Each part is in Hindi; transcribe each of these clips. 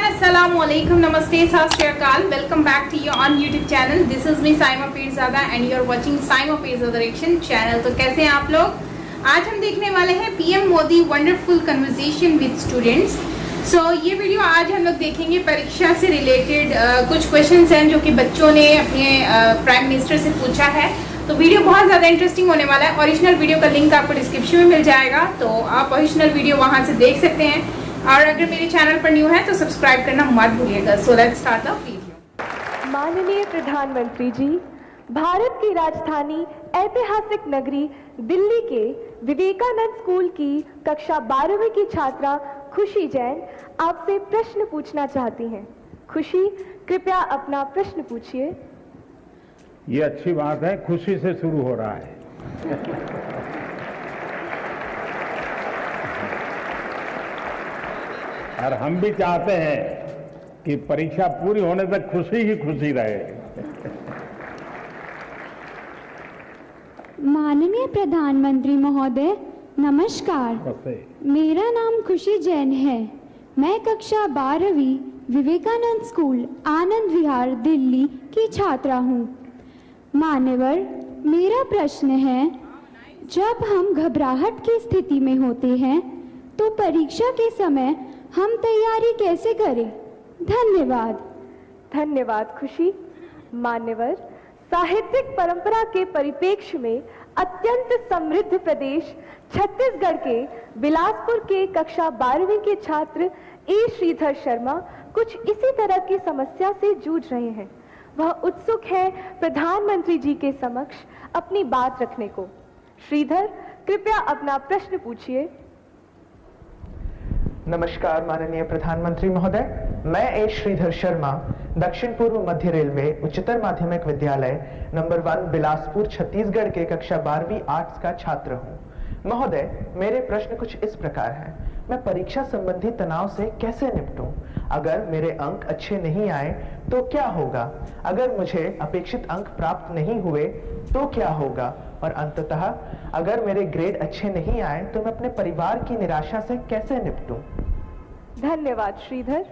Assalamualaikum, namaste, sat shri akal. Welcome back to you on YouTube channel. This is me Saima Pirzada and you are watching Saima Pirzada Direction channel. तो कैसे हैं आप लोग? आज हम देखने वाले हैं PM Modi wonderful conversation with students. ये वीडियो आज हम लोग देखेंगे परीक्षा से रिलेटेड कुछ क्वेश्चंस हैं जो कि बच्चों ने अपने प्राइम मिनिस्टर से पूछा है। तो वीडियो बहुत ज़्यादा इंटरेस्टिंग होने वाला है। ओरिजिनल वीडियो का लिंक आपको डिस्क्रिप्शन में मिल जाएगा, तो आप ओरिजिनल वीडियो वहाँ से देख सकते हैं। और अगर मेरे चैनल पर न्यू है तो सब्सक्राइब करना मत भूलिएगा। So let's start the video. माननीय प्रधानमंत्री जी, भारत की राजधानी ऐतिहासिक नगरी दिल्ली के विवेकानंद स्कूल की कक्षा 12वीं की छात्रा खुशी जैन आपसे प्रश्न पूछना चाहती हैं। खुशी, कृपया अपना प्रश्न पूछिए। ये अच्छी बात है, खुशी से शुरू हो रहा है। और हम भी चाहते हैं कि परीक्षा पूरी होने तक खुशी ही खुशी रहे। माननीय प्रधानमंत्री महोदय, नमस्कार। मेरा नाम खुशी जैन है। मैं कक्षा 12वीं विवेकानंद स्कूल आनंद विहार दिल्ली की छात्रा हूँ। मान्यवर, मेरा प्रश्न है, जब हम घबराहट की स्थिति में होते हैं तो परीक्षा के समय हम तैयारी कैसे करें? धन्यवाद। धन्यवाद खुशी। मान्यवर, साहित्यिक परंपरा के परिप्रेक्ष्य में अत्यंत समृद्ध प्रदेश छत्तीसगढ़ के बिलासपुर के कक्षा 12वीं के छात्र ए श्रीधर शर्मा कुछ इसी तरह की समस्या से जूझ रहे हैं। वह उत्सुक है प्रधानमंत्री जी के समक्ष अपनी बात रखने को। श्रीधर, कृपया अपना प्रश्न पूछिए। नमस्कार माननीय प्रधानमंत्री महोदय, मैं ए श्रीधर शर्मा दक्षिण पूर्व मध्य रेलवे उच्चतर माध्यमिक विद्यालय नंबर 1 बिलासपुर छत्तीसगढ़ के कक्षा 12वीं आर्ट्स का छात्र हूँ। महोदय, मेरे प्रश्न कुछ इस प्रकार हैं। मैं परीक्षा संबंधी तनाव से कैसे निपटूं? अगर मेरे अंक अच्छे नहीं आए तो क्या होगा? अगर मुझे अपेक्षित अंक प्राप्त नहीं हुए तो क्या होगा? और अंततः अगर मेरे ग्रेड अच्छे नहीं आए तो मैं अपने परिवार की निराशा से कैसे निपटूं? धन्यवाद Shridhar.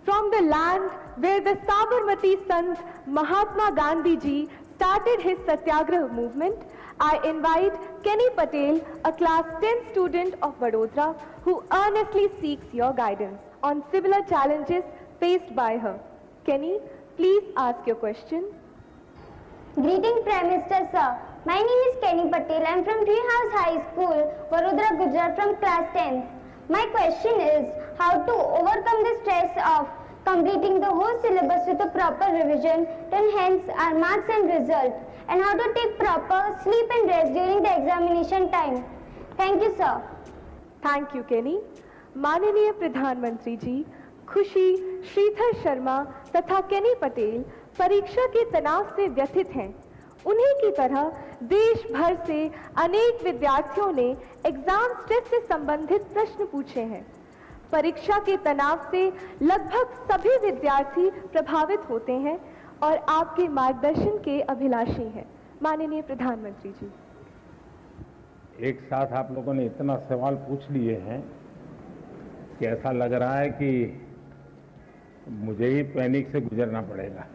From the land where the Sabarmati Sant Mahatma Gandhi ji started his Satyagraha movement, I invite Kenny Patel, a class 10 student of Vadodara, who earnestly seeks your guidance on similar challenges faced by her. Kenny, please ask your question. Greeting Prime Minister sir. My name is Kenny Patel. I am from Treehouse High School, Vadodara, Gujarat, from class 10th. My question is how to overcome the stress of completing the whole syllabus with a proper revision to enhance our marks and result, and how to take proper sleep and rest during the examination time. Thank you, sir. Thank you, Kenny. माननीय प्रधानमंत्री जी, खुशी, श्रीधर शर्मा तथा केनी पटेल परीक्षा के तनाव से व्यथित हैं। उन्हीं की तरह देश भर से अनेक विद्यार्थियों ने एग्जाम स्ट्रेस से संबंधित प्रश्न पूछे हैं। परीक्षा के तनाव से लगभग सभी विद्यार्थी प्रभावित होते हैं और आपके मार्गदर्शन के अभिलाषी हैं। माननीय प्रधानमंत्री जी, एक साथ आप लोगों ने इतना सवाल पूछ लिए हैं कि ऐसा लग रहा है कि मुझे ही पैनिक से गुजरना पड़ेगा।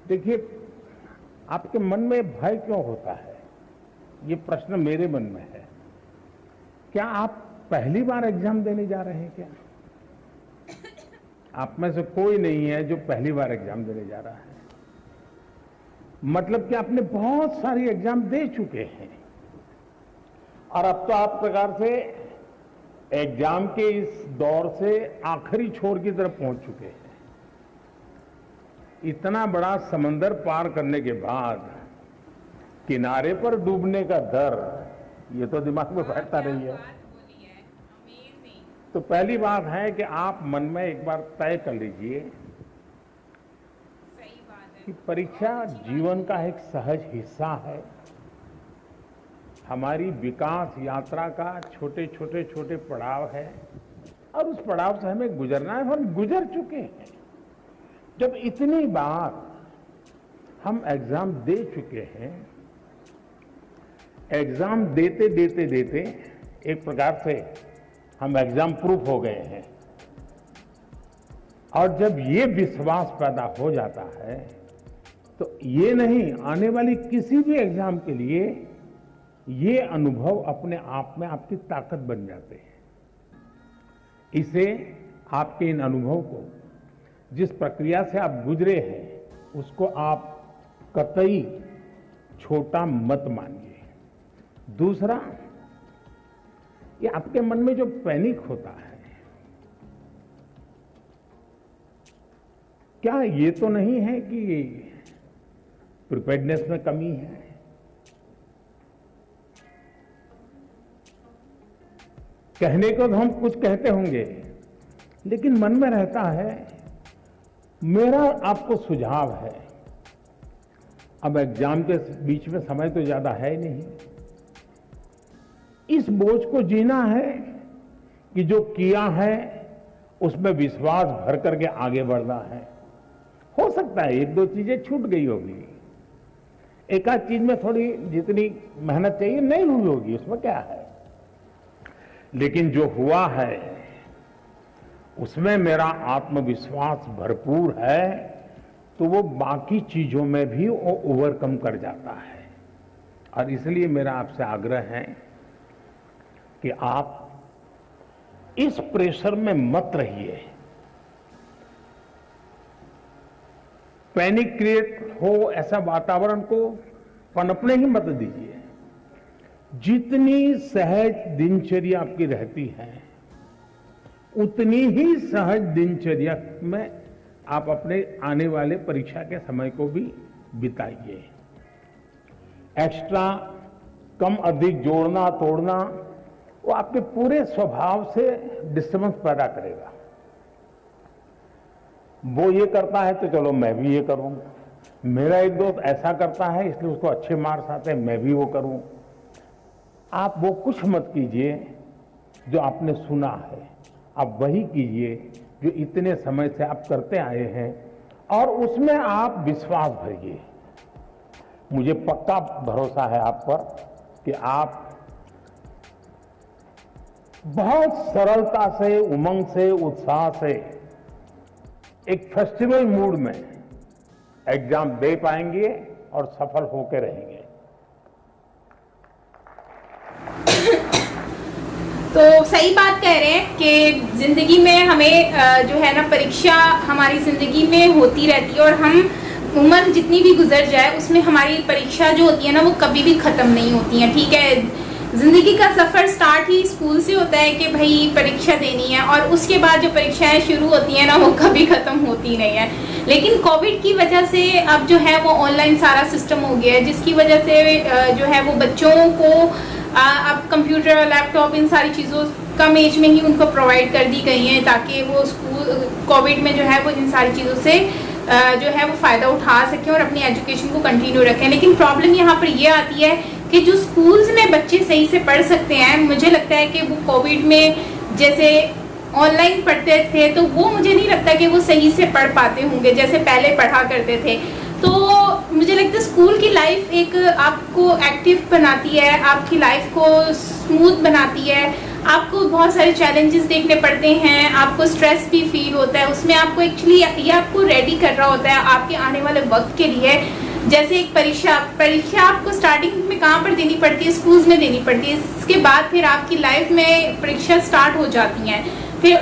देखिए, आपके मन में भय क्यों होता है? ये प्रश्न मेरे मन में है। क्या आप पहली बार एग्जाम देने जा रहे हैं? क्या आप में से कोई नहीं है जो पहली बार एग्जाम देने जा रहा है? मतलब कि आपने बहुत सारी एग्जाम दे चुके हैं और अब तो आप प्रकार से एग्जाम के इस दौर से आखिरी छोर की तरफ पहुंच चुके हैं। इतना बड़ा समंदर पार करने के बाद किनारे पर डूबने का डर, ये तो दिमाग में बैठता नहीं है। तो पहली बात है कि आप मन में एक बार तय कर लीजिए कि परीक्षा जीवन का एक सहज हिस्सा है। हमारी विकास यात्रा का छोटे छोटे पड़ाव है और उस पड़ाव से हमें गुजरना है। हम गुजर चुके हैं। जब इतनी बार हम एग्जाम दे चुके हैं, एग्जाम देते देते देते एक प्रकार से हम एग्जाम प्रूफ हो गए हैं, और जब ये विश्वास पैदा हो जाता है तो ये नहीं, आने वाली किसी भी एग्जाम के लिए ये अनुभव अपने आप में आपकी ताकत बन जाते हैं। इसे आपके इन अनुभव को, जिस प्रक्रिया से आप गुजरे हैं, उसको आप कतई छोटा मत मानिए। दूसरा, ये आपके मन में जो पैनिक होता है, क्या ये तो नहीं है कि प्रिपेयर्डनेस में कमी है? कहने को तो हम कुछ कहते होंगे, लेकिन मन में रहता है। मेरा आपको सुझाव है, अब एग्जाम के बीच में समय तो ज्यादा है नहीं, इस बोझ को जीना है कि जो किया है उसमें विश्वास भर करके आगे बढ़ना है। हो सकता है एक दो चीजें छूट गई होगी, एक आध चीज में थोड़ी जितनी मेहनत चाहिए नहीं हुई होगी, उसमें क्या है, लेकिन जो हुआ है उसमें मेरा आत्मविश्वास भरपूर है, तो वो बाकी चीजों में भी वो ओवरकम कर जाता है। और इसलिए मेरा आपसे आग्रह है कि आप इस प्रेशर में मत रहिए, पैनिक क्रिएट हो ऐसा वातावरण को पनपने ही मत दीजिए। जितनी सहज दिनचर्या आपकी रहती है, उतनी ही सहज दिनचर्या में आप अपने आने वाले परीक्षा के समय को भी बिताइए। एक्स्ट्रा कम अधिक जोड़ना तोड़ना वो आपके पूरे स्वभाव से डिस्टर्बेंस पैदा करेगा। वो ये करता है तो चलो मैं भी ये करूं, मेरा एक दोस्त ऐसा करता है इसलिए उसको अच्छे मार्क्स आते हैं, मैं भी वो करूं। आप वो कुछ मत कीजिए जो आपने सुना है, आप वही कीजिए जो इतने समय से आप करते आए हैं, और उसमें आप विश्वास भरिए। मुझे पक्का भरोसा है आप पर कि आप बहुत सरलता से, उमंग से, उत्साह से, एक फेस्टिवल मूड में एग्जाम दे पाएंगे और सफल होकर रहेंगे। तो सही बात कह रहे हैं कि जिंदगी में हमें जो है ना, परीक्षा हमारी जिंदगी में होती रहती है, और हम उम्र जितनी भी गुजर जाए उसमें हमारी परीक्षा जो होती है ना, वो कभी भी खत्म नहीं होती है। ठीक है, जिंदगी का सफर स्टार्ट ही स्कूल से होता है कि भाई परीक्षा देनी है, और उसके बाद जो परीक्षाएं शुरू होती है ना, वो कभी खत्म होती नहीं है। लेकिन कोविड की वजह से अब जो है वो ऑनलाइन सारा सिस्टम हो गया है, जिसकी वजह से जो है वो बच्चों को अब कंप्यूटर, लैपटॉप, इन सारी चीज़ों कम एज में ही उनको प्रोवाइड कर दी गई हैं, ताकि वो स्कूल कोविड में जो है वो इन सारी चीज़ों से जो है वो फ़ायदा उठा सकें और अपनी एजुकेशन को कंटिन्यू रखें। लेकिन प्रॉब्लम यहाँ पर ये आती है कि जो स्कूल्स में बच्चे सही से पढ़ सकते हैं, मुझे लगता है कि वो कोविड में जैसे ऑनलाइन पढ़ते थे, तो वो मुझे नहीं लगता कि वो सही से पढ़ पाते होंगे जैसे पहले पढ़ा करते थे। तो मुझे लगता है स्कूल की लाइफ एक आपको एक्टिव बनाती है, आपकी लाइफ को स्मूथ बनाती है। आपको बहुत सारे चैलेंजेस देखने पड़ते हैं, आपको स्ट्रेस भी फील होता है, उसमें आपको एक्चुअली ये आपको रेडी कर रहा होता है आपके आने वाले वक्त के लिए। जैसे एक परीक्षा आपको स्टार्टिंग में कहाँ पर देनी पड़ती है, स्कूल्स में देनी पड़ती है। इसके बाद फिर आपकी लाइफ में परीक्षा स्टार्ट हो जाती हैं, फिर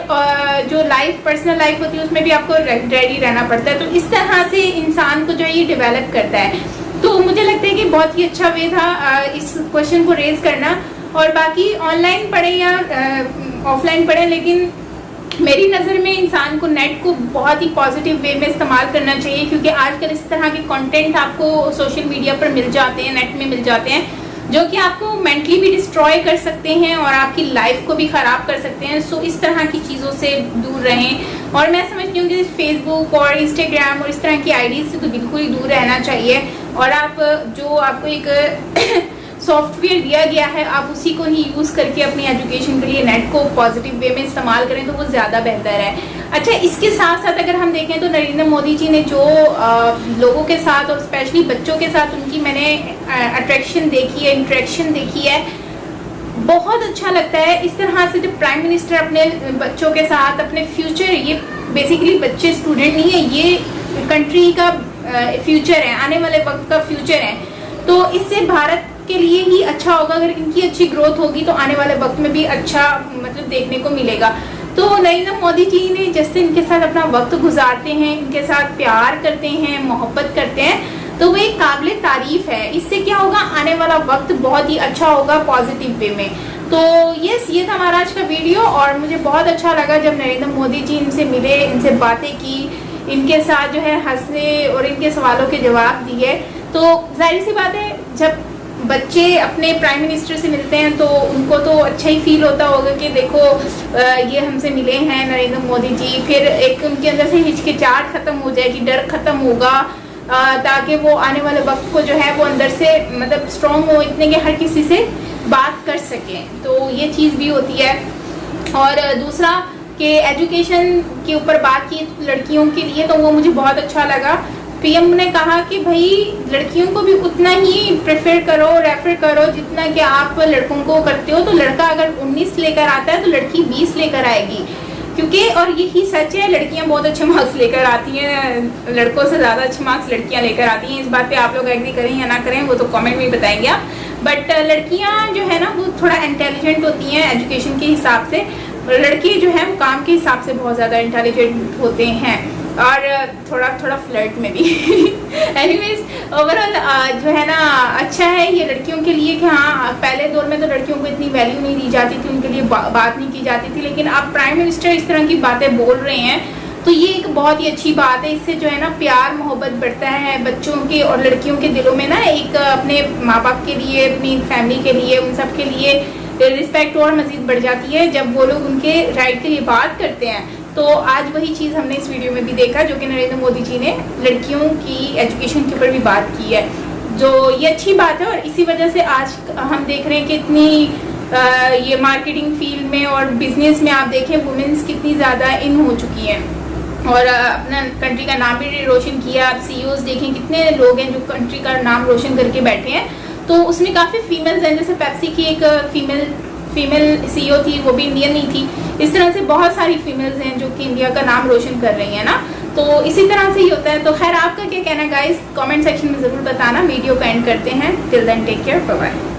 जो लाइफ पर्सनल लाइफ होती है उसमें भी आपको रेडी रहना पड़ता है। तो इस तरह से इंसान को जो है ये डेवलप करता है। तो मुझे लगता है कि बहुत ही अच्छा वे था इस क्वेश्चन को रेज करना। और बाकी ऑनलाइन पढ़े या ऑफलाइन पढ़े, लेकिन मेरी नज़र में इंसान को नेट को बहुत ही पॉजिटिव वे में इस्तेमाल करना चाहिए, क्योंकि आजकल इस तरह के कंटेंट आपको सोशल मीडिया पर मिल जाते हैं, नेट में मिल जाते हैं, जो कि आपको मेंटली भी डिस्ट्रॉय कर सकते हैं और आपकी लाइफ को भी ख़राब कर सकते हैं। सो इस तरह की चीज़ों से दूर रहें। और मैं समझती हूँ कि फेसबुक और इंस्टाग्राम और इस तरह की आईडीज से तो बिल्कुल ही दूर रहना चाहिए, और आप जो आपको एक सॉफ्टवेयर दिया गया है आप उसी को ही यूज़ करके अपनी एजुकेशन के लिए नेट को पॉजिटिव वे में इस्तेमाल करें तो वो ज़्यादा बेहतर है। अच्छा, इसके साथ साथ अगर हम देखें तो नरेंद्र मोदी जी ने जो लोगों के साथ और स्पेशली बच्चों के साथ उनकी मैंने अट्रैक्शन देखी है, इंटरेक्शन देखी है, बहुत अच्छा लगता है। इस तरह से जब प्राइम मिनिस्टर अपने बच्चों के साथ अपने फ्यूचर, ये बेसिकली बच्चे स्टूडेंट नहीं है, ये कंट्री का फ्यूचर है, आने वाले वक्त का फ्यूचर है, तो इससे भारत के लिए ही अच्छा होगा। अगर इनकी अच्छी ग्रोथ होगी तो आने वाले वक्त में भी अच्छा मतलब देखने को मिलेगा। तो नरेंद्र मोदी जी ने जैसे इनके साथ अपना वक्त गुजारते हैं, इनके साथ प्यार करते हैं, मोहब्बत करते हैं, तो वो एक काबिल तारीफ है। इससे क्या होगा, आने वाला वक्त बहुत ही अच्छा होगा पॉजिटिव वे में। तो यस, ये था हमारा आज का वीडियो और मुझे बहुत अच्छा लगा जब नरेंद्र मोदी जी इनसे मिले, इनसे बातें की, इनके साथ जो है हंसने और इनके सवालों के जवाब दिए। तो जाहिर सी बात है, जब बच्चे अपने प्राइम मिनिस्टर से मिलते हैं तो उनको तो अच्छा ही फील होता होगा कि देखो ये हमसे मिले हैं नरेंद्र मोदी जी। फिर एक उनके अंदर से हिचकिचाहट खत्म हो जाएगी, डर खत्म होगा, ताकि वो आने वाले वक्त को जो है वो अंदर से मतलब स्ट्रॉन्ग हो इतने कि हर किसी से बात कर सकें। तो ये चीज़ भी होती है। और दूसरा कि एजुकेशन के ऊपर बात की लड़कियों के लिए, तो वो मुझे बहुत अच्छा लगा। पीएम ने कहा कि भाई लड़कियों को भी उतना ही प्रेफर करो, रेफर करो जितना कि आप लड़कों को करते हो। तो लड़का अगर 19 लेकर आता है तो लड़की 20 लेकर आएगी, क्योंकि और यही सच है, लड़कियां बहुत अच्छे मार्क्स लेकर आती हैं, लड़कों से ज़्यादा अच्छे मार्क्स लड़कियां लेकर आती हैं। इस बात पे आप लोग एग्री करें या ना करें वो तो कमेंट में बताएंगे आप। बट लड़कियां जो है ना वो थोड़ा इंटेलिजेंट होती हैं एजुकेशन के हिसाब से, लड़के जो है काम के हिसाब से बहुत ज़्यादा इंटेलिजेंट होते हैं और थोड़ा थोड़ा फ्लर्ट में भी। एनीवेज ओवरऑल जो है ना अच्छा है ये लड़कियों के लिए कि हाँ, पहले दौर में तो लड़कियों को इतनी वैल्यू नहीं दी जाती थी, उनके लिए बात नहीं की जाती थी, लेकिन अब प्राइम मिनिस्टर इस तरह की बातें बोल रहे हैं तो ये एक बहुत ही अच्छी बात है। इससे जो है ना प्यार मोहब्बत बढ़ता है बच्चों के और लड़कियों के दिलों में ना, एक अपने माँ बाप के लिए, अपनी फैमिली के लिए, उन सब के लिए रिस्पेक्ट और मजीद बढ़ जाती है जब वो लोग उनके राइट के लिए बात करते हैं। तो आज वही चीज़ हमने इस वीडियो में भी देखा जो कि नरेंद्र मोदी जी ने लड़कियों की एजुकेशन के ऊपर भी बात की है, जो ये अच्छी बात है। और इसी वजह से आज हम देख रहे हैं कि इतनी ये मार्केटिंग फील्ड में और बिजनेस में आप देखें वुमेन्स कितनी ज़्यादा इन हो चुकी हैं और अपना कंट्री का नाम भी रोशन किया। आप सीईओज देखें कितने लोग हैं जो कंट्री का नाम रोशन करके बैठे हैं। तो उसमें काफ़ी फीमेल्स हैं, जैसे पेप्सी की एक फीमेल सीईओ थी, वो भी इंडियन नहीं थी। इस तरह से बहुत सारी फीमेल्स हैं जो कि इंडिया का नाम रोशन कर रही हैं ना। तो इसी तरह से ही होता है। तो खैर आपका क्या कहना गाइस, कमेंट सेक्शन में ज़रूर बताना। वीडियो को एंड करते हैं। Till then take care, bye bye.